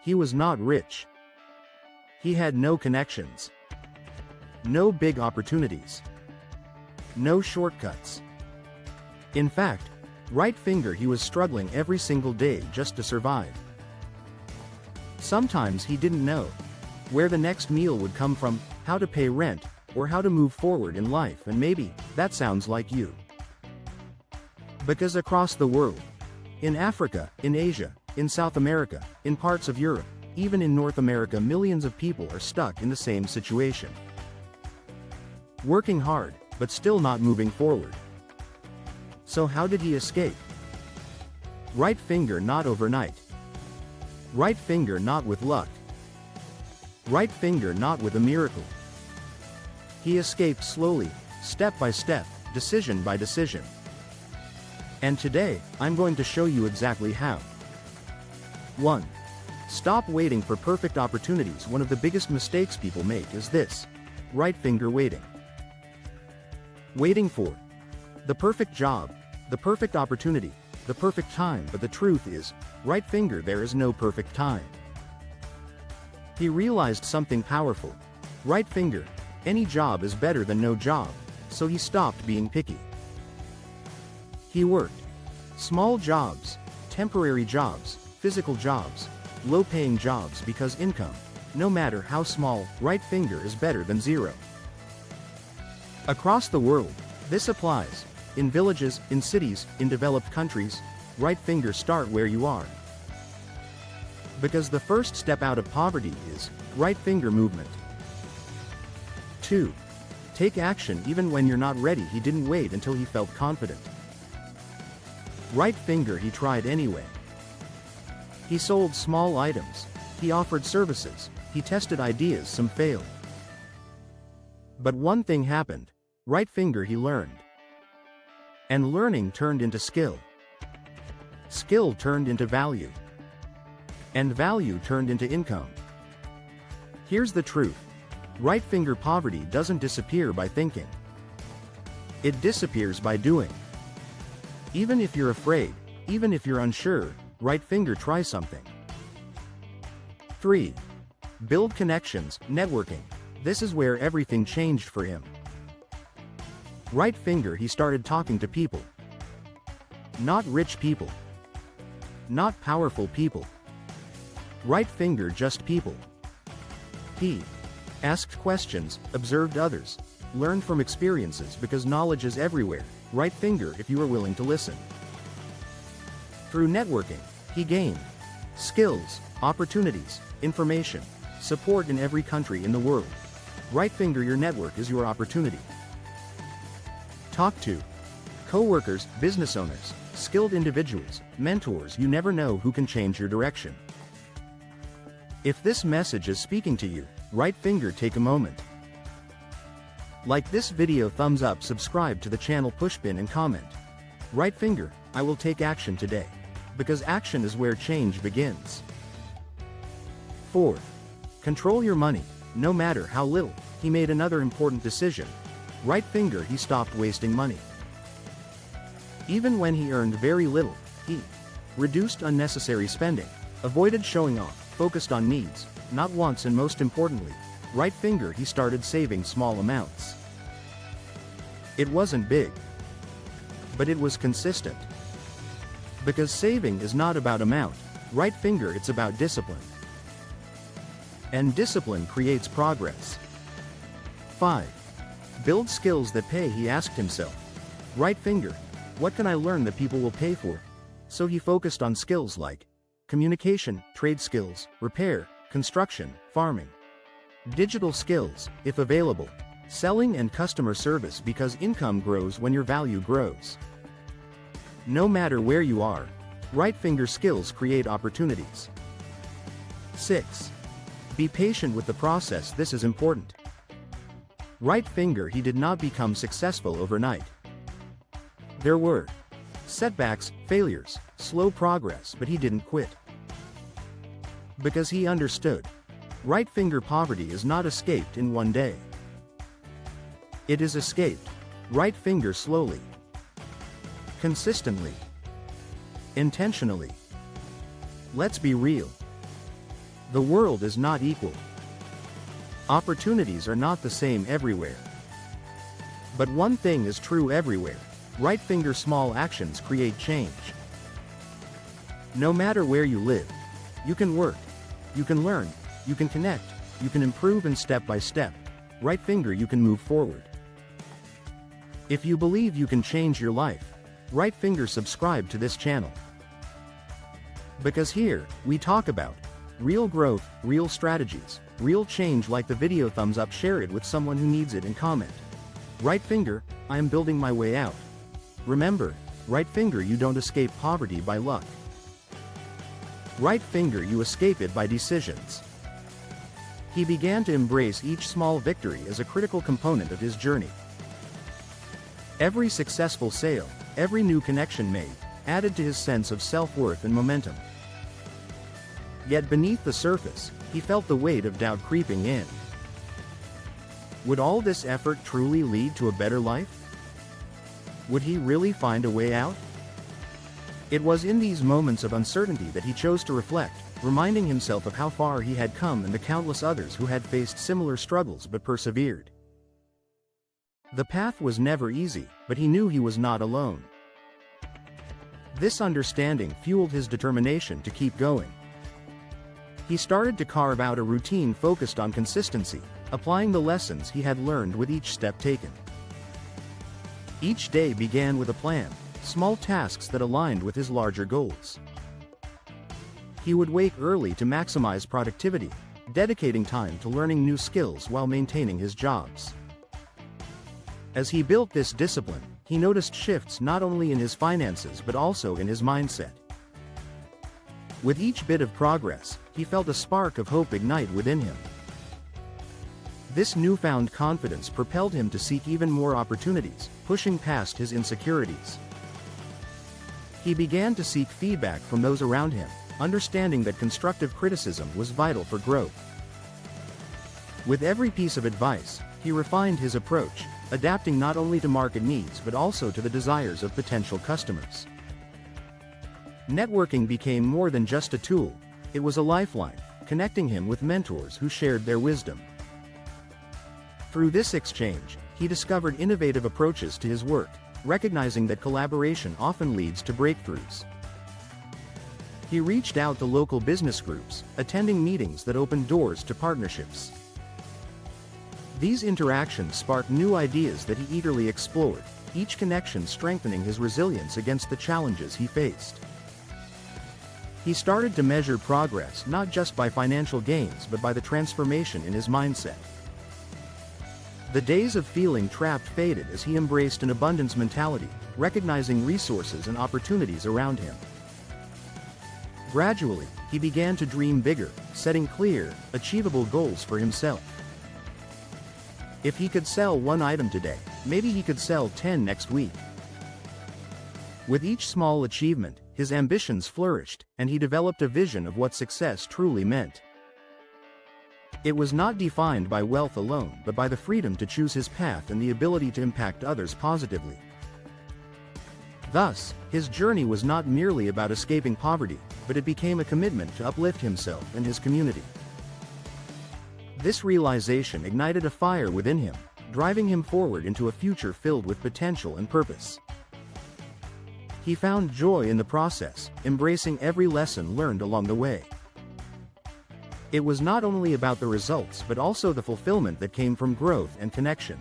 He was not rich. He had no connections. No big opportunities. No shortcuts. In fact, right finger, he was struggling every single day just to survive. Sometimes he didn't know where the next meal would come from, how to pay rent, or how to move forward in life, and maybe that sounds like you. Because across the world, in Africa, in Asia, in South America, in parts of Europe, even in North America, millions of people are stuck in the same situation. Working hard, but still not moving forward. So how did he escape? Right finger, not overnight. Right finger, not with luck. Right finger, not with a miracle. He escaped slowly, step by step, decision by decision. And today, I'm going to show you exactly how. 1. Stop waiting for perfect opportunities. One of the biggest mistakes people make is this: right finger waiting. Waiting for the perfect job, the perfect opportunity, the perfect time, but the truth is, right finger, there is no perfect time. He realized something powerful. Right finger, any job is better than no job, so he stopped being picky. He worked small jobs, temporary jobs, physical jobs, low-paying jobs, because income, no matter how small, right finger is better than zero. Across the world, this applies. In villages, in cities, in developed countries, right finger, start where you are. Because the first step out of poverty is right finger movement. 2. Take action even when you're not ready. He didn't wait until he felt confident. Right finger, he tried anyway. He sold small items. He offered services. He tested ideas, some failed. But one thing happened. Right finger, he learned. And learning turned into skill. Skill turned into value. And value turned into income. Here's the truth. Right finger poverty doesn't disappear by thinking. It disappears by doing. Even if you're afraid, even if you're unsure, right finger, try something. 3. Build connections, networking. This is where everything changed for him. Right finger, he started talking to people. Not rich people. Not powerful people. Right finger, just people. He asked questions, observed others, learned from experiences, because knowledge is everywhere. Right finger, if you are willing to listen. Through networking, he gained skills, opportunities, information, support in every country in the world. Right finger, your network is your opportunity. Talk to co-workers, business owners, skilled individuals, mentors. You never know who can change your direction. If this message is speaking to you, right finger, take a moment. Like this video, thumbs up, subscribe to the channel, push pin, and comment. Right finger, I will take action today. Because action is where change begins. 4. Control your money, no matter how little. He made another important decision. Right finger, he stopped wasting money. Even when he earned very little, he reduced unnecessary spending, avoided showing off, focused on needs, not wants, and most importantly, right finger, he started saving small amounts. It wasn't big, but it was consistent. Because saving is not about amount, right finger, it's about discipline. And discipline creates progress. 5. Build skills that pay. He asked himself, right finger, what can I learn that people will pay for? So he focused on skills like communication, trade skills, repair, construction, farming. Digital skills, if available, selling and customer service, because income grows when your value grows. No matter where you are, right finger skills create opportunities. 6. Be patient with the process. This is important. Right finger, he did not become successful overnight. There were setbacks, failures, slow progress, but he didn't quit. Because he understood. Right finger poverty is not escaped in one day. It is escaped, right finger, slowly, consistently, intentionally. Let's be real. The world is not equal. Opportunities are not the same everywhere. But one thing is true everywhere: right finger small actions create change. No matter where you live, you can work, you can learn, you can connect, you can improve, and step by step, right finger, you can move forward. If you believe you can change your life, right finger subscribe to this channel. Because here, we talk about real growth, real strategies, real change. Like the video, thumbs up, share it with someone who needs it, and comment. Right finger, I am building my way out. Remember, right finger, you don't escape poverty by luck. Right finger, you escape it by decisions. He began to embrace each small victory as a critical component of his journey. Every successful sale, every new connection made, added to his sense of self-worth and momentum. Yet beneath the surface, he felt the weight of doubt creeping in. Would all this effort truly lead to a better life? Would he really find a way out? It was in these moments of uncertainty that he chose to reflect, reminding himself of how far he had come and the countless others who had faced similar struggles but persevered. The path was never easy, but he knew he was not alone. This understanding fueled his determination to keep going. He started to carve out a routine focused on consistency, applying the lessons he had learned with each step taken. Each day began with a plan, small tasks that aligned with his larger goals. He would wake early to maximize productivity, dedicating time to learning new skills while maintaining his jobs. As he built this discipline, he noticed shifts not only in his finances but also in his mindset. With each bit of progress, he felt a spark of hope ignite within him. This newfound confidence propelled him to seek even more opportunities, pushing past his insecurities. He began to seek feedback from those around him, understanding that constructive criticism was vital for growth. With every piece of advice, he refined his approach, adapting not only to market needs but also to the desires of potential customers. Networking became more than just a tool, it was a lifeline, connecting him with mentors who shared their wisdom. Through this exchange, he discovered innovative approaches to his work, recognizing that collaboration often leads to breakthroughs. He reached out to local business groups, attending meetings that opened doors to partnerships. These interactions sparked new ideas that he eagerly explored, each connection strengthening his resilience against the challenges he faced. He started to measure progress not just by financial gains but by the transformation in his mindset. The days of feeling trapped faded as he embraced an abundance mentality, recognizing resources and opportunities around him. Gradually, he began to dream bigger, setting clear, achievable goals for himself. If he could sell one item today, maybe he could sell 10 next week. With each small achievement, his ambitions flourished, and he developed a vision of what success truly meant. It was not defined by wealth alone but by the freedom to choose his path and the ability to impact others positively. Thus, his journey was not merely about escaping poverty, but it became a commitment to uplift himself and his community. This realization ignited a fire within him, driving him forward into a future filled with potential and purpose. He found joy in the process, embracing every lesson learned along the way. It was not only about the results but also the fulfillment that came from growth and connection.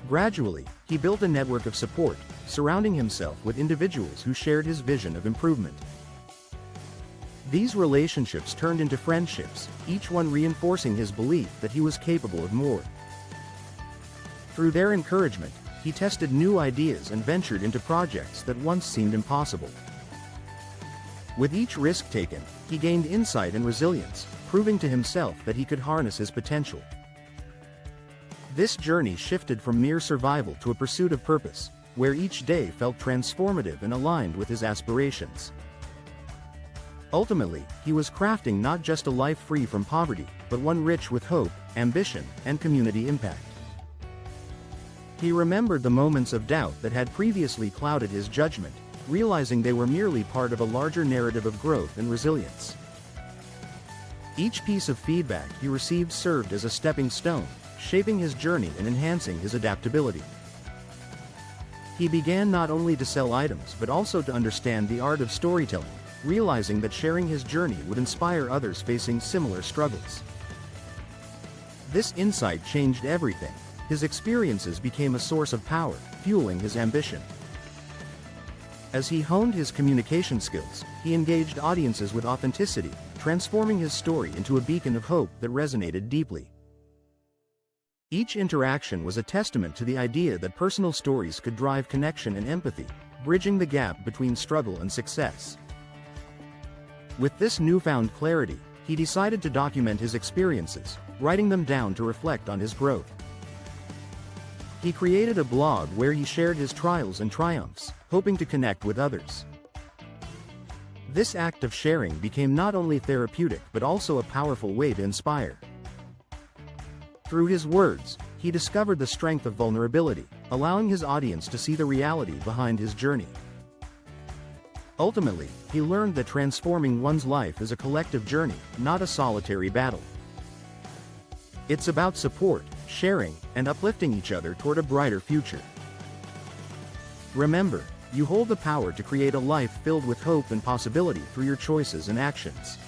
Gradually, he built a network of support, surrounding himself with individuals who shared his vision of improvement. These relationships turned into friendships, each one reinforcing his belief that he was capable of more. Through their encouragement, he tested new ideas and ventured into projects that once seemed impossible. With each risk taken, he gained insight and resilience, proving to himself that he could harness his potential. This journey shifted from mere survival to a pursuit of purpose, where each day felt transformative and aligned with his aspirations. Ultimately, he was crafting not just a life free from poverty, but one rich with hope, ambition, and community impact. He remembered the moments of doubt that had previously clouded his judgment, realizing they were merely part of a larger narrative of growth and resilience. Each piece of feedback he received served as a stepping stone, shaping his journey and enhancing his adaptability. He began not only to sell items but also to understand the art of storytelling, realizing that sharing his journey would inspire others facing similar struggles. This insight changed everything. His experiences became a source of power, fueling his ambition. As he honed his communication skills, he engaged audiences with authenticity, transforming his story into a beacon of hope that resonated deeply. Each interaction was a testament to the idea that personal stories could drive connection and empathy, bridging the gap between struggle and success. With this newfound clarity, he decided to document his experiences, writing them down to reflect on his growth. He created a blog where he shared his trials and triumphs, hoping to connect with others. This act of sharing became not only therapeutic but also a powerful way to inspire. Through his words, he discovered the strength of vulnerability, allowing his audience to see the reality behind his journey. Ultimately, he learned that transforming one's life is a collective journey, not a solitary battle. It's about support, sharing, and uplifting each other toward a brighter future. Remember, you hold the power to create a life filled with hope and possibility through your choices and actions.